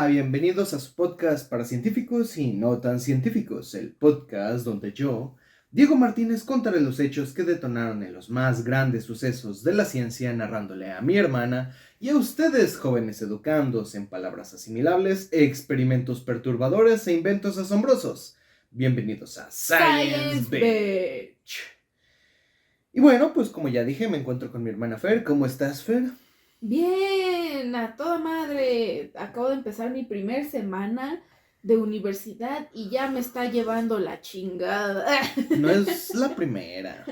bienvenidos a su podcast para científicos y no tan científicos, el podcast donde yo, Diego Martínez, contaré los hechos que detonaron en los más grandes sucesos de la ciencia, narrándole a mi hermana y a ustedes, jóvenes educandos, en palabras asimilables, experimentos perturbadores e inventos asombrosos. Bienvenidos a Science Bitch. Y bueno, pues como ya dije, me encuentro con mi hermana Fer. ¿Cómo estás, Fer? Bien, a toda madre. Acabo de empezar mi primer semana de universidad y ya me está llevando la chingada. No es la primera.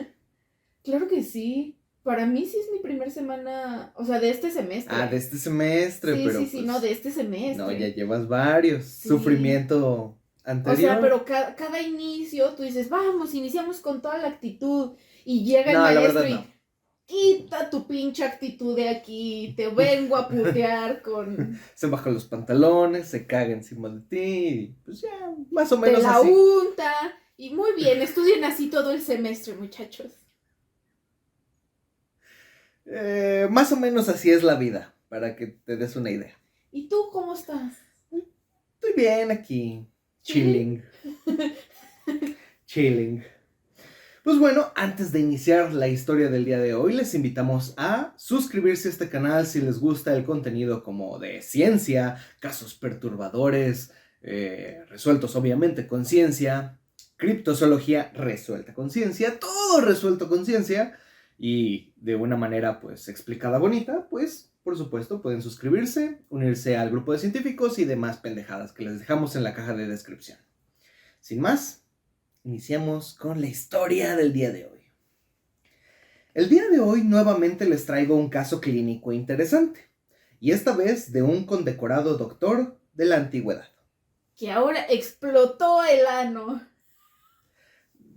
Claro que sí. Para mí sí es mi primer semana, o sea, de este semestre. De este semestre, Sí, pero sí, pues, no, de este semestre. no, ya llevas varios. Sí. Sufrimiento anterior. O sea, pero cada inicio tú dices, vamos, iniciamos con toda la actitud y llega el No, la maestro verdad y no. quita tu pinche actitud de aquí, te vengo a putear con... Se baja los pantalones, se caga encima de ti, y pues ya, más o Te menos la así. unta. Y muy bien, estudien así todo el semestre, muchachos. Más o menos así es la vida, para que te des una idea. ¿Y tú cómo estás? Estoy bien aquí, chilling. Chilling. Pues bueno, antes de iniciar la historia del día de hoy, les invitamos a suscribirse a este canal si les gusta el contenido como de ciencia, casos perturbadores, resueltos obviamente con ciencia, criptozoología resuelta con ciencia, todo resuelto con ciencia y de una manera pues explicada bonita, pues por supuesto pueden suscribirse, unirse al grupo de científicos y demás pendejadas que les dejamos en la caja de descripción. Sin más, iniciamos con la historia del día de hoy. El día de hoy nuevamente les traigo un caso clínico interesante, y esta vez de un condecorado doctor de la antigüedad. Que ahora explotó el ano.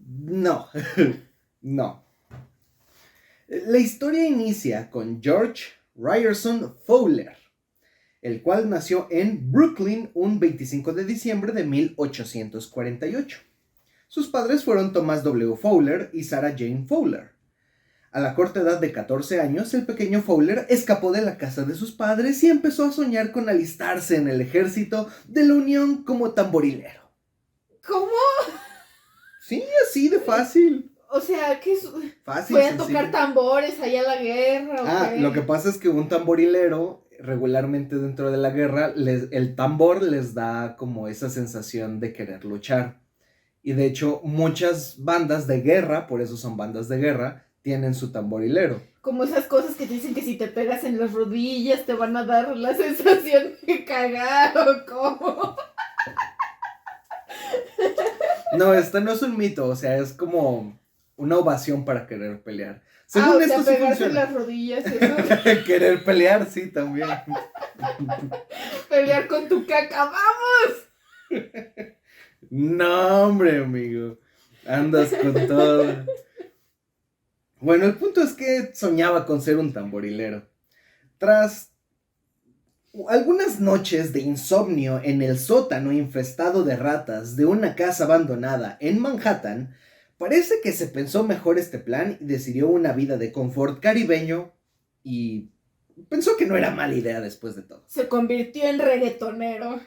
No, no. La historia inicia con George Ryerson Fowler, el cual nació en Brooklyn un 25 de diciembre de 1848. Sus padres fueron Thomas W. Fowler y Sarah Jane Fowler. A la corta edad de 14 años, el pequeño Fowler escapó de la casa de sus padres y empezó a soñar con alistarse en el ejército de la Unión como tamborilero. ¿Cómo? Sí, así de fácil. O sea, ¿qué es? Fácil, ¿Fue a sencillo. tocar tambores allá a la guerra? ¿O qué? Lo que pasa es que un tamborilero, regularmente dentro de la guerra, el tambor les da como esa sensación de querer luchar. Y de hecho, muchas bandas de guerra, por eso son bandas de guerra, tienen su tamborilero. Como esas cosas que te dicen que si te pegas en las rodillas te van a dar la sensación de cagar o cómo. No, este no es un mito, o sea, es como una ovación para querer pelear. Según o esto sea, sí pegarse en funciona. las rodillas, eso. Querer pelear, sí, también. Pelear con tu caca, ¡vamos! No, hombre, amigo. Andas con todo. Bueno, el punto es que soñaba con ser un tamborilero. Tras algunas noches de insomnio en el sótano infestado de ratas de una casa abandonada en Manhattan, parece que se pensó mejor este plan y decidió una vida de confort caribeño y pensó que no era mala idea después de todo. Se convirtió en reggaetonero.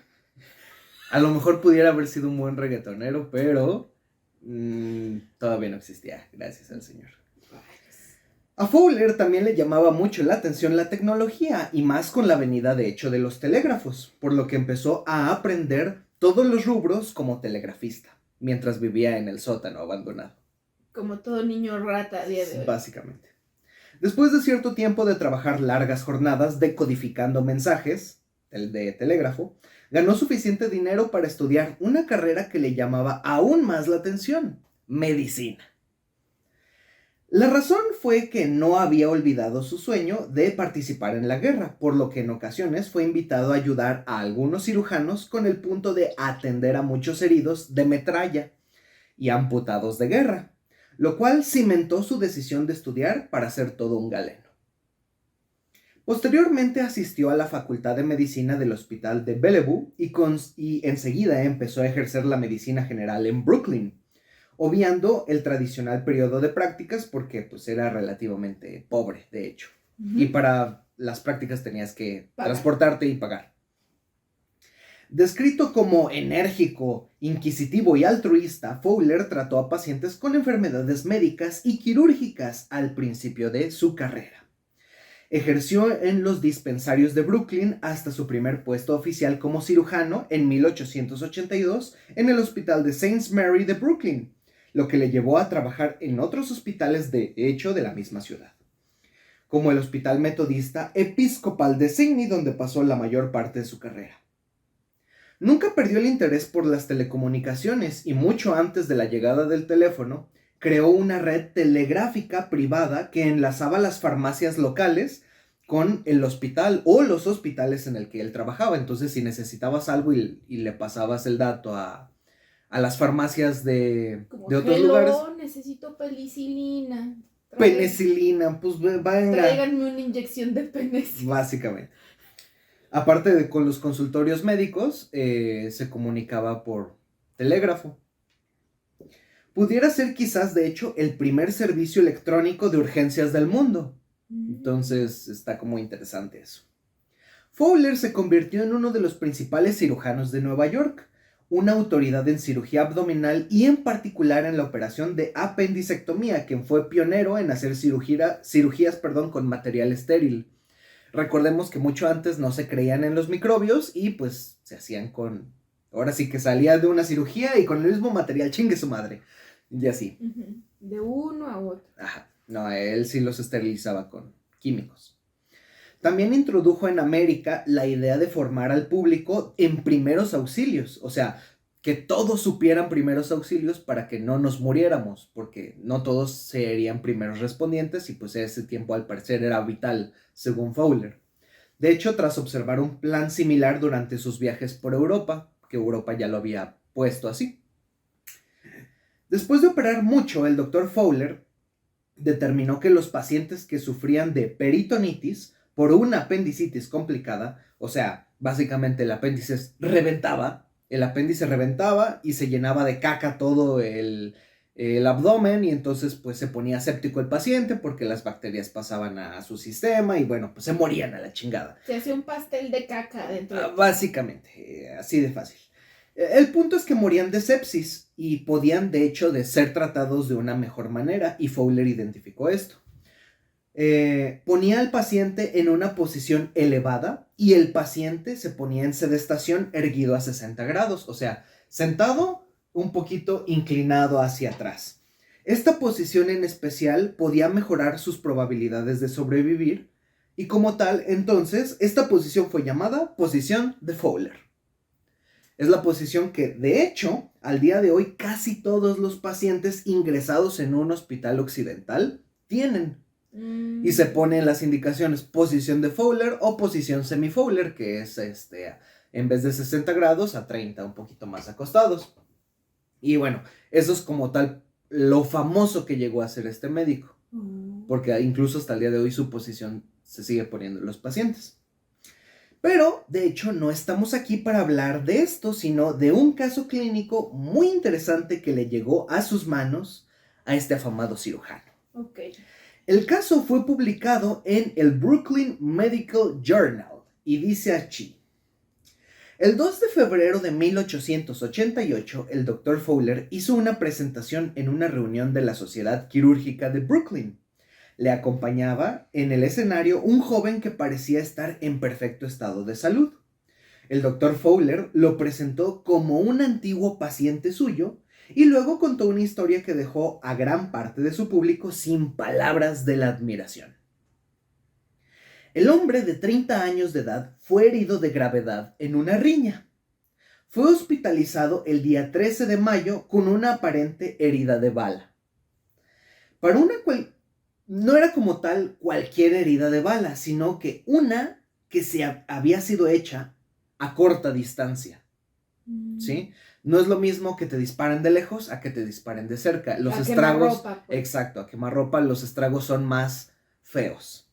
A lo mejor pudiera haber sido un buen reggaetonero, pero todavía no existía, gracias al Señor. A Fowler también le llamaba mucho la atención la tecnología, y más con la venida de hecho de los telégrafos, por lo que empezó a aprender todos los rubros como telegrafista, mientras vivía en el sótano abandonado. Como todo niño rata a día de hoy. Básicamente. Después de cierto tiempo de trabajar largas jornadas decodificando mensajes, el de telégrafo, ganó suficiente dinero para estudiar una carrera que le llamaba aún más la atención: medicina. La razón fue que no había olvidado su sueño de participar en la guerra, por lo que en ocasiones fue invitado a ayudar a algunos cirujanos con el punto de atender a muchos heridos de metralla y amputados de guerra, lo cual cimentó su decisión de estudiar para ser todo un galeno. Posteriormente asistió a la Facultad de Medicina del Hospital de Bellevue y enseguida empezó a ejercer la medicina general en Brooklyn, obviando el tradicional periodo de prácticas porque pues era relativamente pobre, de hecho. Y para las prácticas tenías que transportarte y pagar. Descrito como enérgico, inquisitivo y altruista, Fowler trató a pacientes con enfermedades médicas y quirúrgicas al principio de su carrera. Ejerció en los dispensarios de Brooklyn hasta su primer puesto oficial como cirujano en 1882 en el Hospital de St. Mary de Brooklyn, lo que le llevó a trabajar en otros hospitales de hecho de la misma ciudad, como el Hospital Metodista Episcopal de Sydney, donde pasó la mayor parte de su carrera. Nunca perdió el interés por las telecomunicaciones y mucho antes de la llegada del teléfono, creó una red telegráfica privada que enlazaba las farmacias locales con el hospital o los hospitales en el que él trabajaba. Entonces, si necesitabas algo y le pasabas el dato a las farmacias de otros lugares. Necesito penicilina. Penicilina, pues venga. Tráiganme una inyección de penicilina. Básicamente. Aparte de con los consultorios médicos, se comunicaba por telégrafo. Pudiera ser quizás, de hecho, el primer servicio electrónico de urgencias del mundo. Entonces, está como interesante eso. Fowler se convirtió en uno de los principales cirujanos de Nueva York, una autoridad en cirugía abdominal y en particular en la operación de apendicectomía, quien fue pionero en hacer cirugías con material estéril. Recordemos que mucho antes no se creían en los microbios y pues se hacían con... Ahora sí que salía de una cirugía y con el mismo material, chingue su madre. Y así. De uno a otro. Ajá. No, él sí los esterilizaba con químicos. También introdujo en América la idea de formar al público en primeros auxilios. O sea, que todos supieran primeros auxilios para que no nos muriéramos, porque no todos serían primeros respondientes y pues ese tiempo al parecer era vital, según Fowler. De hecho, tras observar un plan similar durante sus viajes por Europa, que Europa ya lo había puesto así. Después de operar mucho, el doctor Fowler determinó que los pacientes que sufrían de peritonitis por una apendicitis complicada, o sea, básicamente el apéndice reventaba y se llenaba de caca todo el abdomen y entonces pues se ponía séptico el paciente porque las bacterias pasaban a su sistema y bueno, pues se morían a la chingada. Se hacía un pastel de caca dentro. Básicamente, así de fácil. El punto es que morían de sepsis y podían de hecho de ser tratados de una mejor manera y Fowler identificó esto. Ponía al paciente en una posición elevada y el paciente se ponía en sedestación erguido a 60 grados, o sea, sentado un poquito inclinado hacia atrás. Esta posición en especial podía mejorar sus probabilidades de sobrevivir y como tal, entonces, esta posición fue llamada posición de Fowler. Es la posición que, de hecho, al día de hoy casi todos los pacientes ingresados en un hospital occidental tienen. Y se ponen las indicaciones posición de Fowler o posición semi-Fowler, que es en vez de 60 grados a 30, un poquito más acostados. Y bueno, eso es como tal lo famoso que llegó a ser este médico. Porque incluso hasta el día de hoy su posición se sigue poniendo en los pacientes. Pero, de hecho, no estamos aquí para hablar de esto, sino de un caso clínico muy interesante que le llegó a sus manos a este afamado cirujano. Ok. El caso fue publicado en el Brooklyn Medical Journal y dice así. El 2 de febrero de 1888, el Dr. Fowler hizo una presentación en una reunión de la Sociedad Quirúrgica de Brooklyn. Le acompañaba en el escenario un joven que parecía estar en perfecto estado de salud. El Dr. Fowler lo presentó como un antiguo paciente suyo y luego contó una historia que dejó a gran parte de su público sin palabras de la admiración. El hombre de 30 años de edad fue herido de gravedad en una riña. Fue hospitalizado el día 13 de mayo con una aparente herida de bala. No era como tal cualquier herida de bala, sino que una que había sido hecha a corta distancia. ¿Sí? No es lo mismo que te disparen de lejos a que te disparen de cerca. Los estragos, quemarropa, pues. Exacto, a quemarropa los estragos son más feos.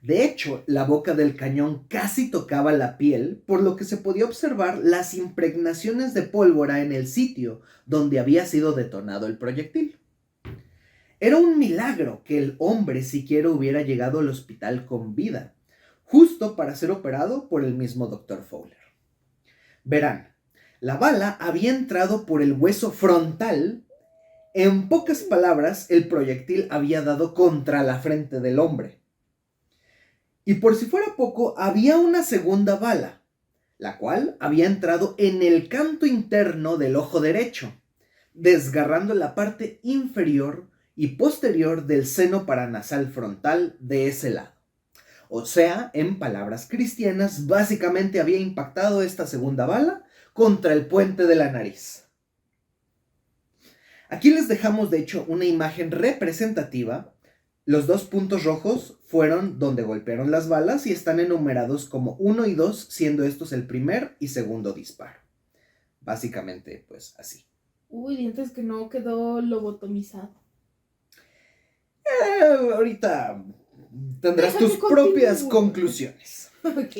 De hecho, la boca del cañón casi tocaba la piel, por lo que se podía observar las impregnaciones de pólvora en el sitio donde había sido detonado el proyectil. Era un milagro que el hombre siquiera hubiera llegado al hospital con vida, justo para ser operado por el mismo Dr. Fowler. Verán, la bala había entrado por el hueso frontal. En pocas palabras, el proyectil había dado contra la frente del hombre. Y por si fuera poco, había una segunda bala, la cual había entrado en el canto interno del ojo derecho, desgarrando la parte inferior y posterior del seno paranasal frontal de ese lado. O sea, en palabras cristianas, básicamente había impactado esta segunda bala contra el puente de la nariz. Aquí les dejamos, de hecho, una imagen representativa. Los 2 puntos rojos fueron donde golpearon las balas y están enumerados como 1 y 2, siendo estos el primer y segundo disparo. Básicamente, pues así. Uy, dientes que no quedó lobotomizado. Ahorita tendrás Déjame tus propias continúo. conclusiones. Ok.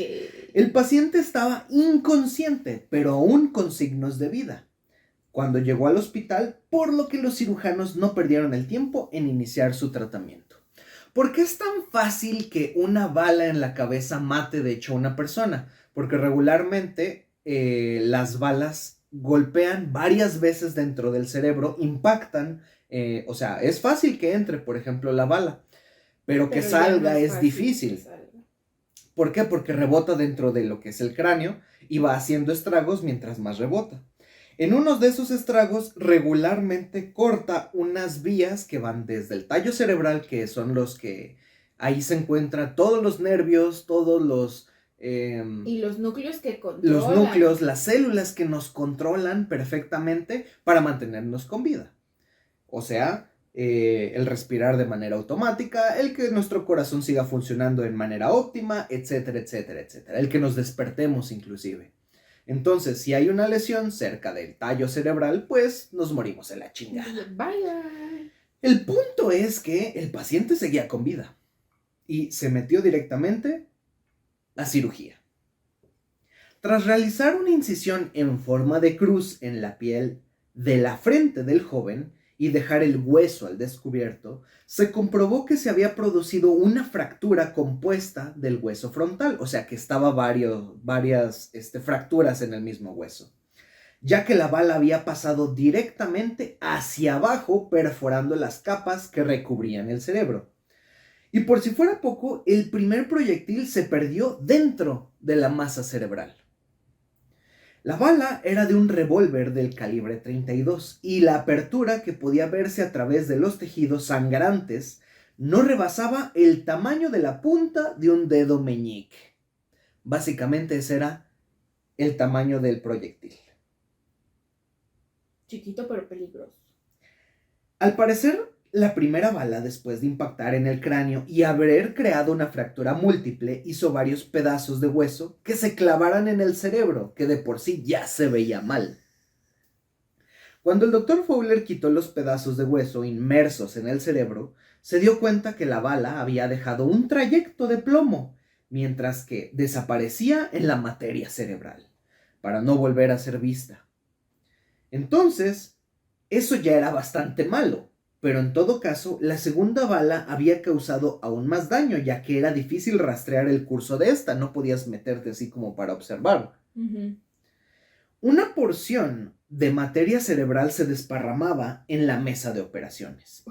El paciente estaba inconsciente, pero aún con signos de vida, cuando llegó al hospital, por lo que los cirujanos no perdieron el tiempo en iniciar su tratamiento. ¿Por qué es tan fácil que una bala en la cabeza mate de hecho a una persona? Porque regularmente las balas golpean varias veces dentro del cerebro, impactan, o sea, es fácil que entre, por ejemplo, la bala, pero que Pero ya salga no es fácil difícil. que salga. ¿Por qué? Porque rebota dentro de lo que es el cráneo y va haciendo estragos mientras más rebota. En uno de esos estragos regularmente corta unas vías que van desde el tallo cerebral, que son los que ahí se encuentran todos los nervios, todos Y los núcleos que controlan. los núcleos, las células que nos controlan perfectamente para mantenernos con vida. O sea, el respirar de manera automática, el que nuestro corazón siga funcionando en manera óptima, etcétera, etcétera, etcétera. El que nos despertemos inclusive. Entonces, si hay una lesión cerca del tallo cerebral, pues nos morimos en la chingada. Bye. El punto es que el paciente seguía con vida y se metió directamente a cirugía. Tras realizar una incisión en forma de cruz en la piel de la frente del joven y dejar el hueso al descubierto, se comprobó que se había producido una fractura compuesta del hueso frontal, o sea que estaba varias fracturas en el mismo hueso, ya que la bala había pasado directamente hacia abajo, perforando las capas que recubrían el cerebro. Y por si fuera poco, el primer proyectil se perdió dentro de la masa cerebral. La bala era de un revólver del calibre 32 y la apertura, que podía verse a través de los tejidos sangrantes, no rebasaba el tamaño de la punta de un dedo meñique. Básicamente ese era el tamaño del proyectil. Chiquito pero peligroso. Al parecer, la primera bala, después de impactar en el cráneo y haber creado una fractura múltiple, hizo varios pedazos de hueso que se clavaran en el cerebro, que de por sí ya se veía mal. Cuando el doctor Fowler quitó los pedazos de hueso inmersos en el cerebro, se dio cuenta que la bala había dejado un trayecto de plomo, mientras que desaparecía en la materia cerebral, para no volver a ser vista. Entonces, eso ya era bastante malo. Pero en todo caso, la segunda bala había causado aún más daño, ya que era difícil rastrear el curso de esta, no podías meterte así como para observar. Una porción de materia cerebral se desparramaba en la mesa de operaciones.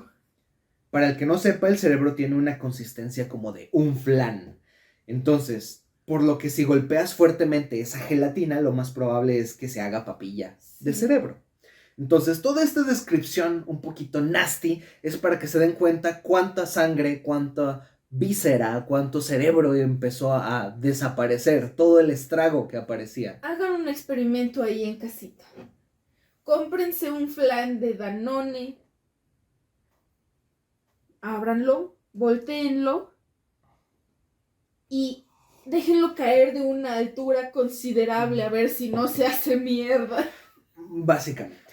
Para el que no sepa, el cerebro tiene una consistencia como de un flan. Entonces, por lo que si golpeas fuertemente esa gelatina, lo más probable es que se haga papilla del cerebro. Entonces, toda esta descripción un poquito nasty es para que se den cuenta cuánta sangre, cuánta víscera, cuánto cerebro empezó a desaparecer, todo el estrago que aparecía. Hagan un experimento ahí en casita. Cómprense un flan de Danone, ábranlo, voltéenlo y déjenlo caer de una altura considerable a ver si no se hace mierda. Básicamente.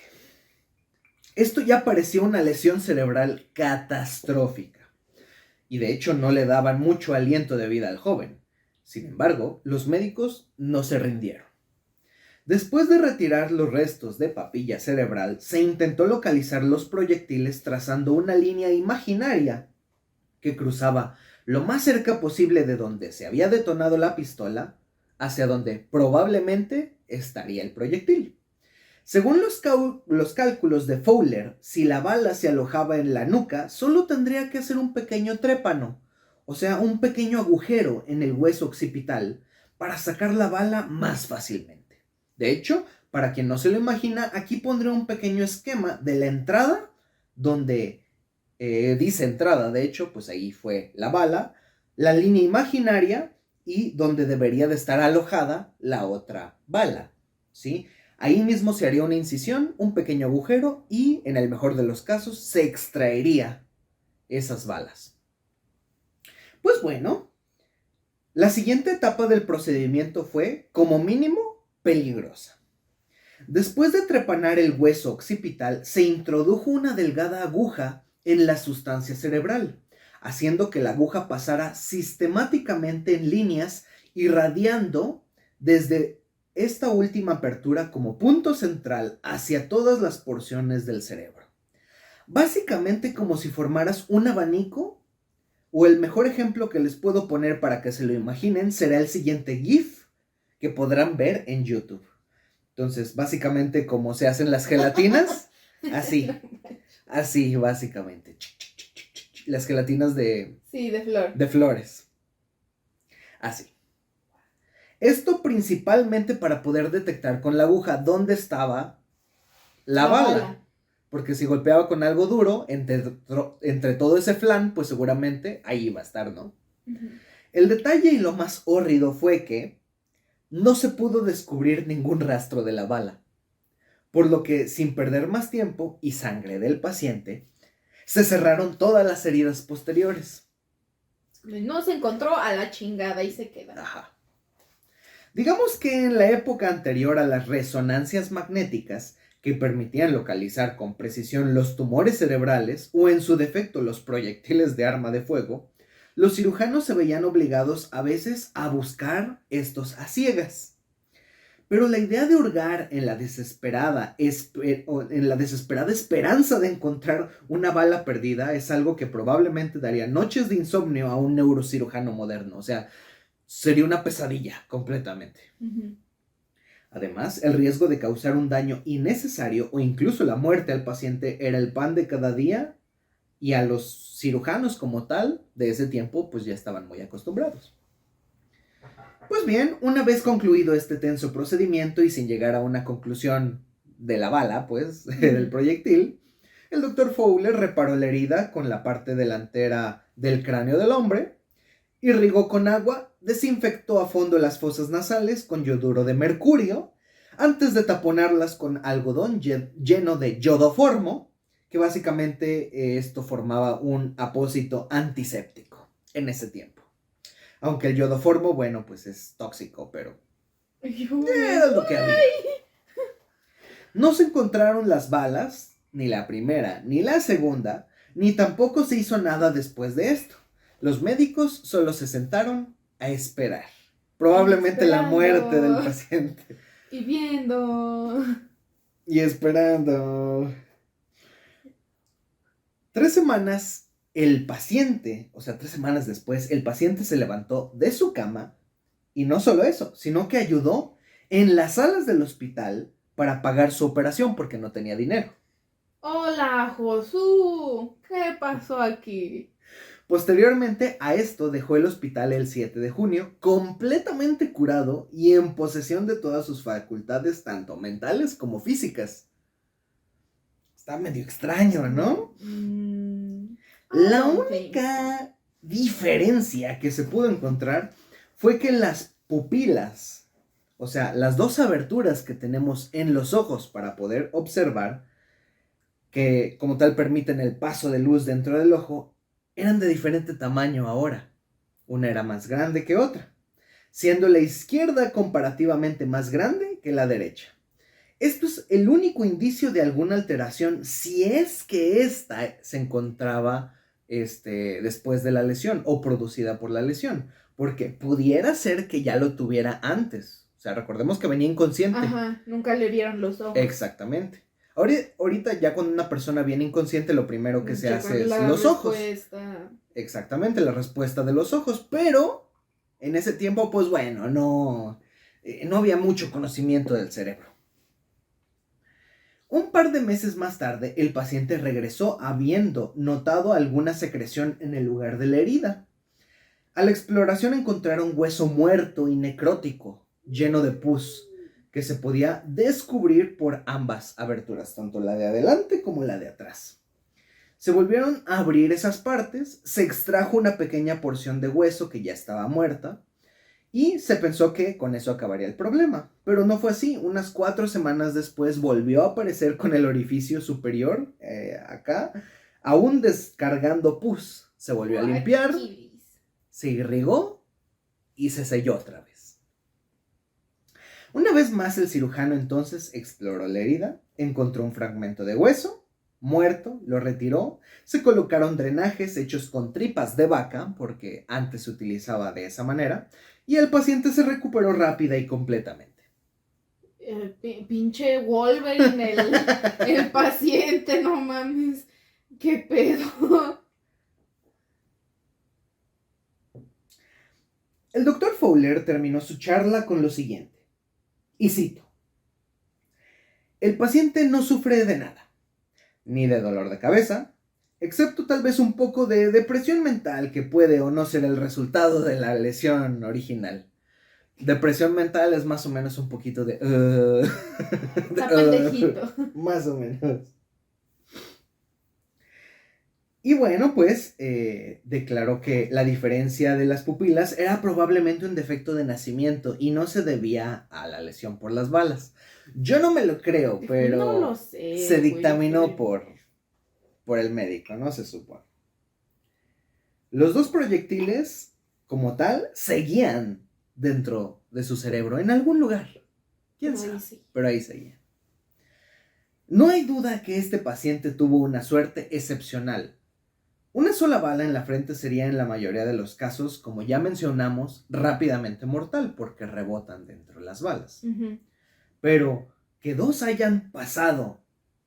Esto ya parecía una lesión cerebral catastrófica, y de hecho no le daban mucho aliento de vida al joven. Sin embargo, los médicos no se rindieron. Después de retirar los restos de papilla cerebral, se intentó localizar los proyectiles trazando una línea imaginaria que cruzaba lo más cerca posible de donde se había detonado la pistola hacia donde probablemente estaría el proyectil. Según los cálculos de Fowler, si la bala se alojaba en la nuca, solo tendría que hacer un pequeño trépano, o sea, un pequeño agujero en el hueso occipital, para sacar la bala más fácilmente. De hecho, para quien no se lo imagina, aquí pondré un pequeño esquema de la entrada, donde dice entrada, de hecho, pues ahí fue la bala, la línea imaginaria y donde debería de estar alojada la otra bala, ¿sí? Ahí mismo se haría una incisión, un pequeño agujero y, en el mejor de los casos, se extraería esas balas. Pues bueno, la siguiente etapa del procedimiento fue, como mínimo, peligrosa. Después de trepanar el hueso occipital, se introdujo una delgada aguja en la sustancia cerebral, haciendo que la aguja pasara sistemáticamente en líneas, irradiando desde esta última apertura como punto central hacia todas las porciones del cerebro. Básicamente como si formaras un abanico, o el mejor ejemplo que les puedo poner para que se lo imaginen será el siguiente GIF que podrán ver en YouTube. Entonces, básicamente como se hacen las gelatinas, así básicamente. Las gelatinas de... Sí, de flor. De flores. Así. Esto principalmente para poder detectar con la aguja dónde estaba la bala. Porque si golpeaba con algo duro, entre todo ese flan, pues seguramente ahí iba a estar, ¿no? Uh-huh. El detalle y lo más hórrido fue que no se pudo descubrir ningún rastro de la bala. Por lo que, sin perder más tiempo y sangre del paciente, se cerraron todas las heridas posteriores. No se encontró, a la chingada y se queda. Ajá. Digamos que en la época anterior a las resonancias magnéticas, que permitían localizar con precisión los tumores cerebrales o en su defecto los proyectiles de arma de fuego, los cirujanos se veían obligados a veces a buscar estos a ciegas. Pero la idea de hurgar en la desesperada esperanza de encontrar una bala perdida es algo que probablemente daría noches de insomnio a un neurocirujano moderno. O sea, sería una pesadilla completamente. Uh-huh. Además, el riesgo de causar un daño innecesario o incluso la muerte al paciente era el pan de cada día, y a los cirujanos como tal de ese tiempo pues ya estaban muy acostumbrados. Pues bien, una vez concluido este tenso procedimiento y sin llegar a una conclusión de la bala, pues, del proyectil, el doctor Fowler reparó la herida con la parte delantera del cráneo del hombre, irrigó con agua, desinfectó a fondo las fosas nasales con yoduro de mercurio, antes de taponarlas con algodón lleno de yodoformo, que básicamente esto formaba un apósito antiséptico en ese tiempo. Aunque el yodoformo, bueno, pues es tóxico, pero es lo que había. No se encontraron las balas, ni la primera, ni la segunda, ni tampoco se hizo nada después de esto. Los médicos solo se sentaron a esperar. Probablemente la muerte del paciente. Y viendo. Y esperando. 3 semanas, el paciente, o sea, 3 semanas después, el paciente se levantó de su cama. Y no solo eso, sino que ayudó en las salas del hospital para pagar su operación porque no tenía dinero. Hola, Josué. ¿Qué pasó aquí? Posteriormente a esto dejó el hospital el 7 de junio, completamente curado y en posesión de todas sus facultades, tanto mentales como físicas. Está medio extraño, ¿no? La única diferencia que se pudo encontrar fue que las pupilas, o sea, las 2 aberturas que tenemos en los ojos para poder observar, que como tal permiten el paso de luz dentro del ojo, eran de diferente tamaño ahora. Una era más grande que otra, siendo la izquierda comparativamente más grande que la derecha. Esto es el único indicio de alguna alteración, si es que ésta se encontraba después de la lesión o producida por la lesión, porque pudiera ser que ya lo tuviera antes. O sea, recordemos que venía inconsciente. Ajá, nunca le vieron los ojos. Exactamente. Ahorita ya cuando una persona viene inconsciente, lo primero que se hace es los ojos. Exactamente, la respuesta de los ojos. Pero en ese tiempo, pues bueno, no no había mucho conocimiento del cerebro. Un par de meses más tarde, el paciente regresó habiendo notado alguna secreción en el lugar de la herida. A la exploración encontraron hueso muerto y necrótico, lleno de pus, que se podía descubrir por ambas aberturas, tanto la de adelante como la de atrás. Se volvieron a abrir esas partes, se extrajo una pequeña porción de hueso que ya estaba muerta, y se pensó que con eso acabaría el problema, pero no fue así. Unas 4 semanas después volvió a aparecer con el orificio superior, acá, aún descargando pus. Se volvió a limpiar, se irrigó y se selló otra vez. Una vez más el cirujano entonces exploró la herida, encontró un fragmento de hueso muerto, lo retiró, se colocaron drenajes hechos con tripas de vaca, porque antes se utilizaba de esa manera, y el paciente se recuperó rápida y completamente. Pinche Wolverine, el paciente, no mames, qué pedo. El doctor Fowler terminó su charla con lo siguiente, y cito: el paciente no sufre de nada, ni de dolor de cabeza, excepto tal vez un poco de depresión mental que puede o no ser el resultado de la lesión original. Depresión mental es más o menos un poquito de... Está pendejito. Más o menos. Y bueno, pues declaró que la diferencia de las pupilas era probablemente un defecto de nacimiento y no se debía a la lesión por las balas. Yo no me lo creo, pero no lo sé, se dictaminó por el médico, ¿no? Se supone. Los 2 proyectiles, como tal, seguían dentro de su cerebro, en algún lugar. ¿Quién sabe? Sí. Pero ahí seguían. No hay duda que este paciente tuvo una suerte excepcional. Una sola bala en la frente sería en la mayoría de los casos, como ya mencionamos, rápidamente mortal, porque rebotan dentro de las balas. Uh-huh. Pero que 2 hayan pasado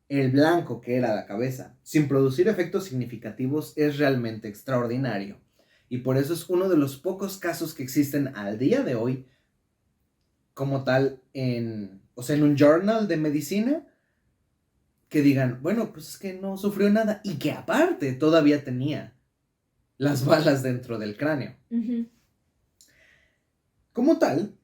el blanco que era la cabeza, sin producir efectos significativos, es realmente extraordinario. Y por eso es uno de los pocos casos que existen al día de hoy, como tal, en un journal de medicina, que digan, bueno, pues es que no sufrió nada, y que aparte todavía tenía las balas dentro del cráneo. Uh-huh. Como tal,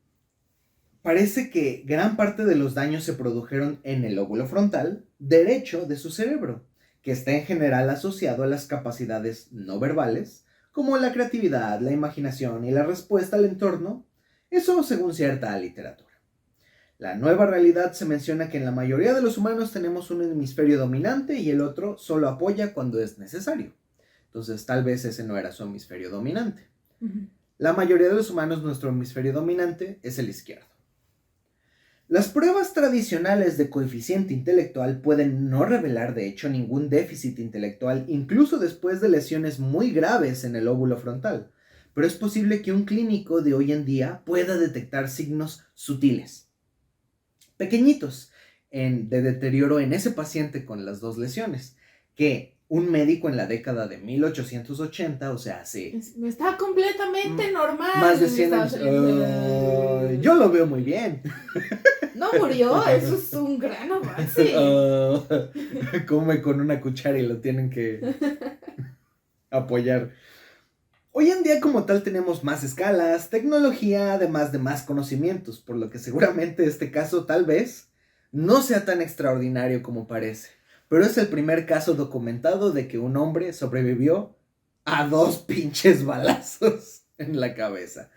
parece que gran parte de los daños se produjeron en el lóbulo frontal derecho de su cerebro, que está en general asociado a las capacidades no verbales, como la creatividad, la imaginación y la respuesta al entorno, eso según cierta literatura. La nueva realidad se menciona que en la mayoría de los humanos tenemos un hemisferio dominante y el otro solo apoya cuando es necesario. Entonces tal vez ese no era su hemisferio dominante. Uh-huh. La mayoría de los humanos, nuestro hemisferio dominante es el izquierdo. Las pruebas tradicionales de coeficiente intelectual pueden no revelar de hecho ningún déficit intelectual, incluso después de lesiones muy graves en el lóbulo frontal, pero es posible que un clínico de hoy en día pueda detectar signos sutiles, pequeñitos, de deterioro en ese paciente con las 2 lesiones, que un médico en la década de 1880, o sea, hace... Está completamente normal. Más de 100 años. Yo lo veo muy bien. No murió, eso es un gran avance. Come con una cuchara y lo tienen que apoyar. Hoy en día como tal tenemos más escalas, tecnología, además de más conocimientos, por lo que seguramente este caso tal vez no sea tan extraordinario como parece. Pero es el primer caso documentado de que un hombre sobrevivió a 2 pinches balazos en la cabeza.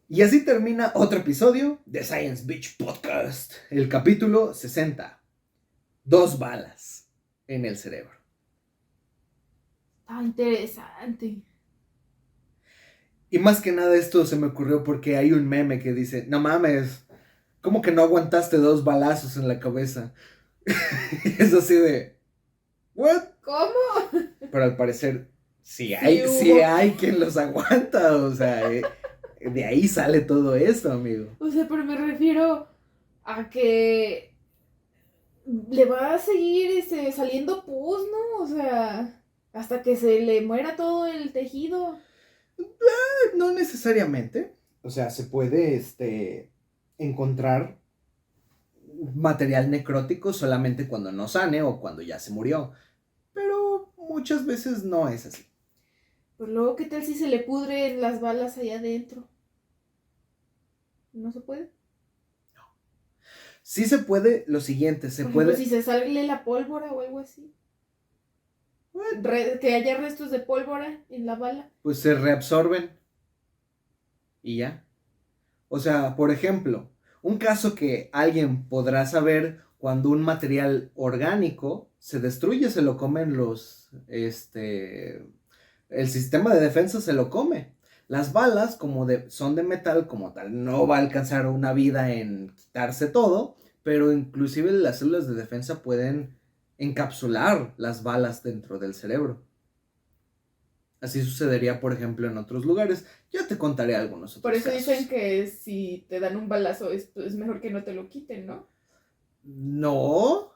Y así termina otro episodio de Science Beach Podcast, el capítulo 60. 2 balas en el cerebro. Está interesante. Y más que nada esto se me ocurrió porque hay un meme que dice, no mames, ¿cómo que no aguantaste 2 balazos en la cabeza? Es así de, ¿what? ¿Cómo? Pero al parecer sí hay quien los aguanta, o sea, de ahí sale todo esto, amigo. O sea, pero me refiero a que le va a seguir saliendo pus, ¿no? O sea, hasta que se le muera todo el tejido. No necesariamente. O sea, se puede, encontrar material necrótico solamente cuando no sane o cuando ya se murió. Pero muchas veces no es así. Pues luego, ¿qué tal si se le pudren las balas allá adentro? ¿No se puede? Sí se puede, lo siguiente, se Por puede... ejemplo, si se sale la pólvora o algo así. Que haya restos de pólvora en la bala. Pues se reabsorben y ya. O sea, por ejemplo, un caso que alguien podrá saber cuando un material orgánico se destruye, se lo comen el sistema de defensa se lo come. Las balas, son de metal como tal, no va a alcanzar una vida en quitarse todo, pero inclusive las células de defensa pueden encapsular las balas dentro del cerebro. Así sucedería, por ejemplo, en otros lugares. Ya te contaré algunos otros Por eso casos. dicen que si te dan un balazo es mejor que no te lo quiten, ¿no? No.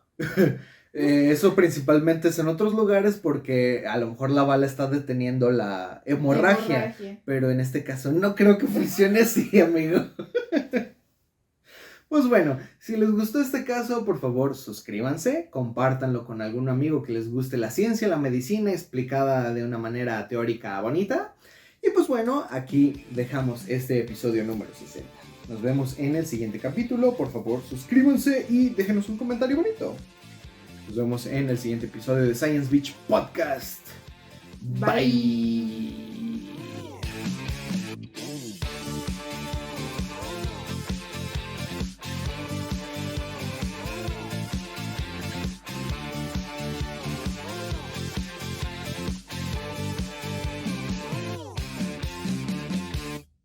Eso principalmente es en otros lugares porque a lo mejor la bala está deteniendo la hemorragia. Pero en este caso no creo que funcione así, amigo. Pues bueno, si les gustó este caso, por favor suscríbanse, compártanlo con algún amigo que les guste la ciencia, la medicina explicada de una manera teórica bonita. Y pues bueno, aquí dejamos este episodio número 60. Nos vemos en el siguiente capítulo. Por favor, suscríbanse y déjenos un comentario bonito. Nos vemos en el siguiente episodio de Science Beach Podcast. Bye.